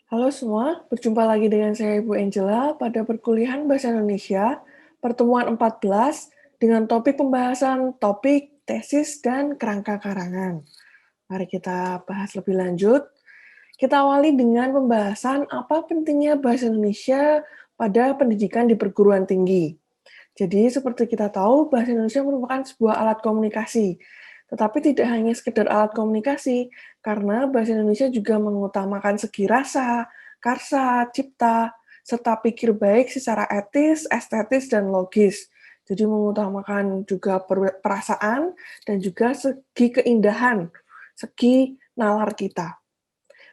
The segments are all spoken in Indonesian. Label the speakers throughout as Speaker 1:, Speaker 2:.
Speaker 1: Halo semua, berjumpa lagi dengan saya Ibu Angela pada perkuliahan Bahasa Indonesia, pertemuan 14 dengan topik pembahasan topik, tesis, dan kerangka karangan. Mari kita bahas lebih lanjut. Kita awali dengan pembahasan apa pentingnya Bahasa Indonesia pada pendidikan di perguruan tinggi. Jadi seperti kita tahu, bahasa Indonesia merupakan sebuah alat komunikasi. Tetapi tidak hanya sekedar alat komunikasi, karena bahasa Indonesia juga mengutamakan segi rasa, karsa, cipta, serta pikir baik secara etis, estetis, dan logis. Jadi mengutamakan juga perasaan dan juga segi keindahan, segi nalar kita.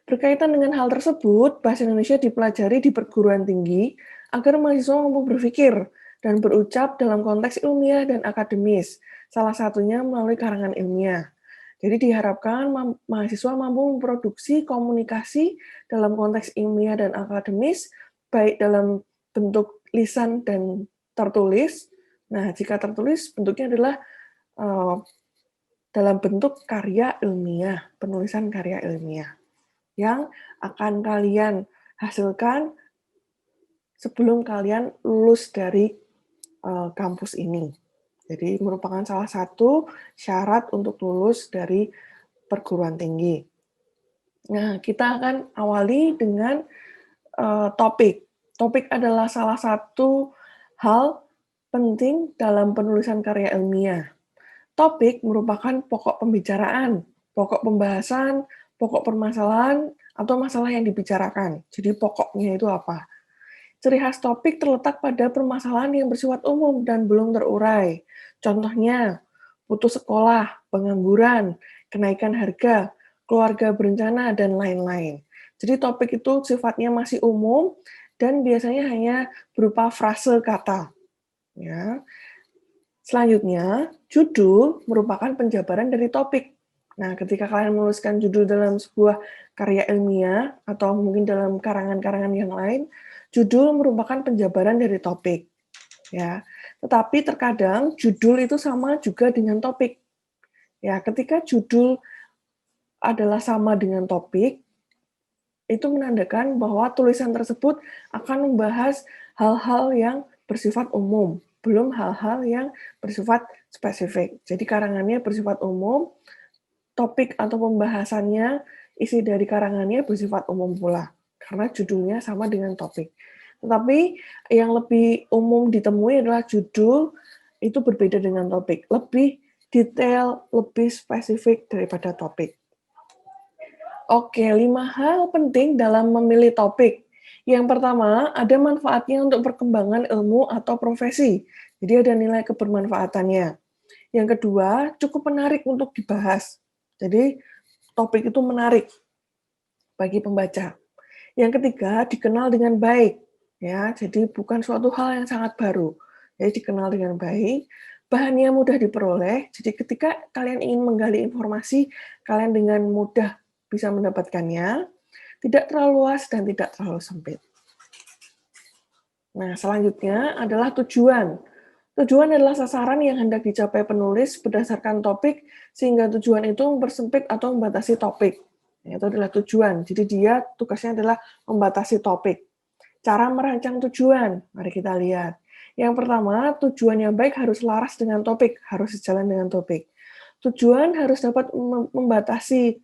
Speaker 1: Berkaitan dengan hal tersebut, bahasa Indonesia dipelajari di perguruan tinggi agar mahasiswa mampu berpikir dan berucap dalam konteks ilmiah dan akademis, salah satunya melalui karangan ilmiah. Jadi diharapkan mahasiswa mampu memproduksi komunikasi dalam konteks ilmiah dan akademis, baik dalam bentuk lisan dan tertulis. Nah, jika tertulis, bentuknya adalah dalam bentuk karya ilmiah, penulisan karya ilmiah yang akan kalian hasilkan sebelum kalian lulus dari kampus ini. Jadi merupakan salah satu syarat untuk lulus dari perguruan tinggi. Nah, kita akan awali dengan topik. Topik adalah salah satu hal penting dalam penulisan karya ilmiah. Topik merupakan pokok pembicaraan, pokok pembahasan, pokok permasalahan, atau masalah yang dibicarakan. Jadi pokoknya itu apa? Ciri khas topik terletak pada permasalahan yang bersifat umum dan belum terurai. Contohnya, putus sekolah, pengangguran, kenaikan harga, keluarga berencana, dan lain-lain. Jadi topik itu sifatnya masih umum dan biasanya hanya berupa frase kata. Ya. Selanjutnya, judul merupakan penjabaran dari topik. Nah, ketika kalian menuliskan judul dalam sebuah karya ilmiah atau mungkin dalam karangan-karangan yang lain, judul merupakan penjabaran dari topik. Ya, tetapi terkadang judul itu sama juga dengan topik. Ya, ketika judul adalah sama dengan topik, itu menandakan bahwa tulisan tersebut akan membahas hal-hal yang bersifat umum, belum hal-hal yang bersifat spesifik. Jadi karangannya bersifat umum, topik atau pembahasannya, isi dari karangannya bersifat umum pula, karena judulnya sama dengan topik. Tetapi yang lebih umum ditemui adalah judul itu berbeda dengan topik, lebih detail, lebih spesifik daripada topik. Oke, 5 hal penting dalam memilih topik. Yang pertama, ada manfaatnya untuk perkembangan ilmu atau profesi. Jadi ada nilai kebermanfaatannya. Yang kedua, cukup menarik untuk dibahas. Jadi topik itu menarik bagi pembaca. Yang ketiga, dikenal dengan baik. Ya, jadi bukan suatu hal yang sangat baru. Jadi dikenal dengan baik, bahannya mudah diperoleh. Jadi ketika kalian ingin menggali informasi, kalian dengan mudah bisa mendapatkannya, tidak terlalu luas dan tidak terlalu sempit. Nah, selanjutnya adalah tujuan. Tujuan adalah sasaran yang hendak dicapai penulis berdasarkan topik, sehingga tujuan itu mempersempit atau membatasi topik. Itu adalah tujuan. Jadi dia tugasnya adalah membatasi topik. Cara merancang tujuan, mari kita lihat. Yang pertama, tujuan yang baik harus laras dengan topik, harus sejalan dengan topik. Tujuan harus dapat membatasi,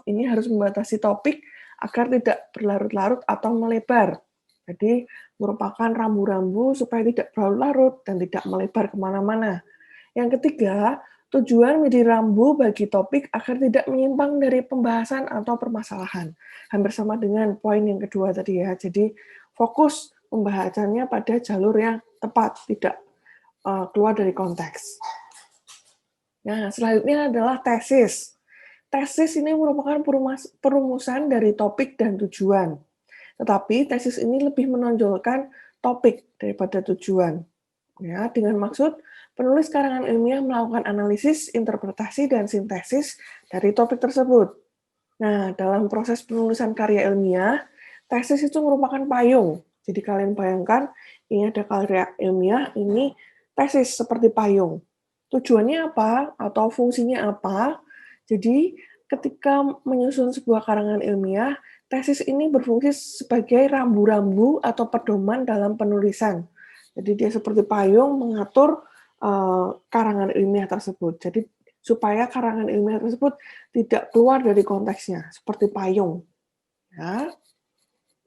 Speaker 1: ini harus membatasi topik agar tidak berlarut-larut atau melebar. Jadi merupakan rambu-rambu supaya tidak berlarut-larut dan tidak melebar kemana-mana. Yang ketiga, tujuan menjadi rambu bagi topik agar tidak menyimpang dari pembahasan atau permasalahan. Hampir sama dengan poin yang kedua tadi ya. Jadi fokus pembahasannya pada jalur yang tepat, tidak keluar dari konteks. Nah, selanjutnya adalah tesis. Tesis ini merupakan perumusan dari topik dan tujuan. Tetapi tesis ini lebih menonjolkan topik daripada tujuan. Ya, dengan maksud penulis karangan ilmiah melakukan analisis, interpretasi, dan sintesis dari topik tersebut. Nah, dalam proses penulisan karya ilmiah, tesis itu merupakan payung. Jadi kalian bayangkan, ini ada karya ilmiah, ini tesis seperti payung. Tujuannya apa? Atau fungsinya apa? Jadi ketika menyusun sebuah karangan ilmiah, tesis ini berfungsi sebagai rambu-rambu atau pedoman dalam penulisan. Jadi dia seperti payung mengatur karangan ilmiah tersebut. Jadi supaya karangan ilmiah tersebut tidak keluar dari konteksnya, seperti payung. Ya.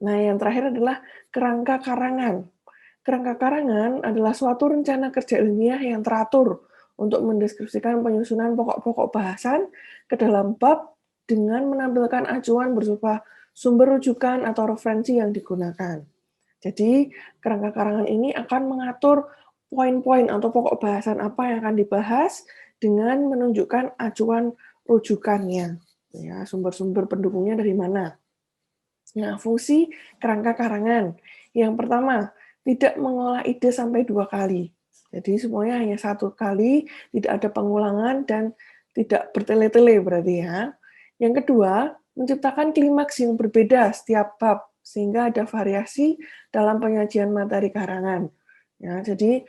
Speaker 1: Nah, yang terakhir adalah kerangka karangan. Kerangka karangan adalah suatu rencana kerja ilmiah yang teratur untuk mendeskripsikan penyusunan pokok-pokok bahasan ke dalam bab dengan menampilkan acuan berupa sumber rujukan atau referensi yang digunakan. Jadi, kerangka karangan ini akan mengatur poin-poin atau pokok bahasan apa yang akan dibahas dengan menunjukkan acuan rujukannya. Ya, sumber-sumber pendukungnya dari mana. Nah, fungsi kerangka karangan. Yang pertama, tidak mengolah ide sampai 2 kali. Jadi semuanya hanya 1 kali, tidak ada pengulangan dan tidak bertele-tele berarti ya. Yang kedua, menciptakan klimaks yang berbeda setiap bab, sehingga ada variasi dalam penyajian materi karangan. Ya, jadi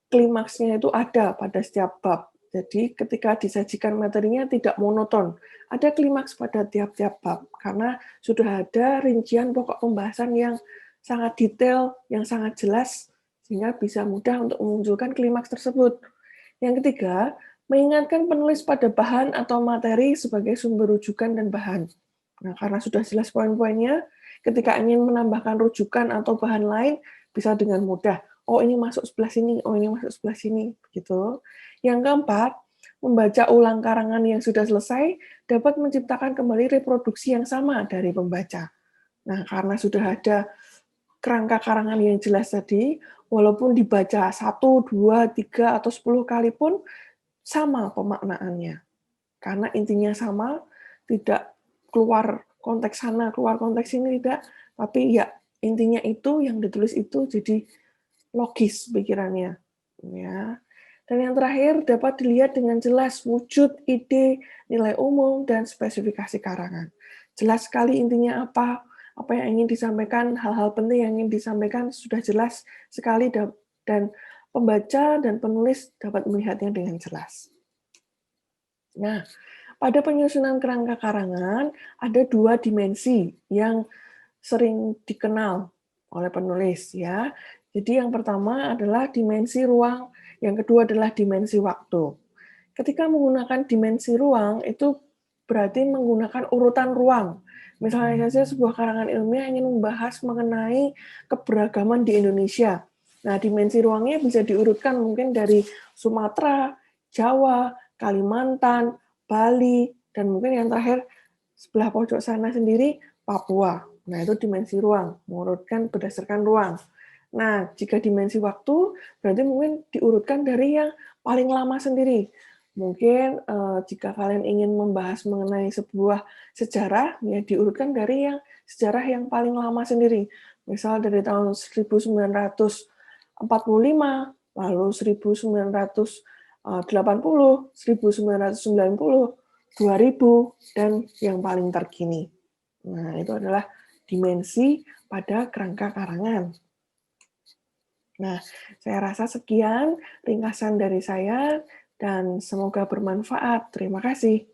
Speaker 1: klimaksnya itu ada pada setiap bab. Jadi ketika disajikan materinya tidak monoton. Ada klimaks pada tiap-tiap bab karena sudah ada rincian pokok pembahasan yang sangat detail, yang sangat jelas sehingga bisa mudah untuk memunculkan klimaks tersebut. Yang ketiga, mengingatkan penulis pada bahan atau materi sebagai sumber rujukan dan bahan. Nah, karena sudah jelas poin-poinnya, ketika ingin menambahkan rujukan atau bahan lain bisa dengan mudah. Oh, ini masuk sebelah sini, oh ini masuk sebelah sini, begitu. Yang keempat, membaca ulang karangan yang sudah selesai dapat menciptakan kembali reproduksi yang sama dari pembaca. Nah, karena sudah ada kerangka karangan yang jelas tadi, walaupun dibaca 1, 2, 3, atau 10 kali pun sama pemaknaannya. Karena intinya sama, tidak keluar konteks sana, keluar konteks ini, tidak. Tapi ya, intinya itu, yang ditulis itu jadi logis pikirannya, ya. Dan yang terakhir dapat dilihat dengan jelas wujud, ide, nilai umum, dan spesifikasi karangan. Jelas sekali intinya apa yang ingin disampaikan, hal-hal penting yang ingin disampaikan sudah jelas sekali dan pembaca dan penulis dapat melihatnya dengan jelas. Nah, pada penyusunan kerangka karangan ada 2 dimensi yang sering dikenal oleh penulis ya. Jadi yang pertama adalah dimensi ruang, yang kedua adalah dimensi waktu. Ketika menggunakan dimensi ruang itu berarti menggunakan urutan ruang. Misalnya saja sebuah karangan ilmiah ingin membahas mengenai keberagaman di Indonesia. Nah, dimensi ruangnya bisa diurutkan mungkin dari Sumatera, Jawa, Kalimantan, Bali, dan mungkin yang terakhir sebelah pojok sana sendiri Papua. Nah, itu dimensi ruang, mengurutkan berdasarkan ruang. Nah, jika dimensi waktu, berarti mungkin diurutkan dari yang paling lama sendiri. Mungkin jika kalian ingin membahas mengenai sebuah sejarah, ya diurutkan dari yang sejarah yang paling lama sendiri. Misal dari tahun 1945, lalu 1980, 1990, 2000, dan yang paling terkini. Nah, itu adalah dimensi pada kerangka karangan. Nah, saya rasa sekian ringkasan dari saya dan semoga bermanfaat. Terima kasih.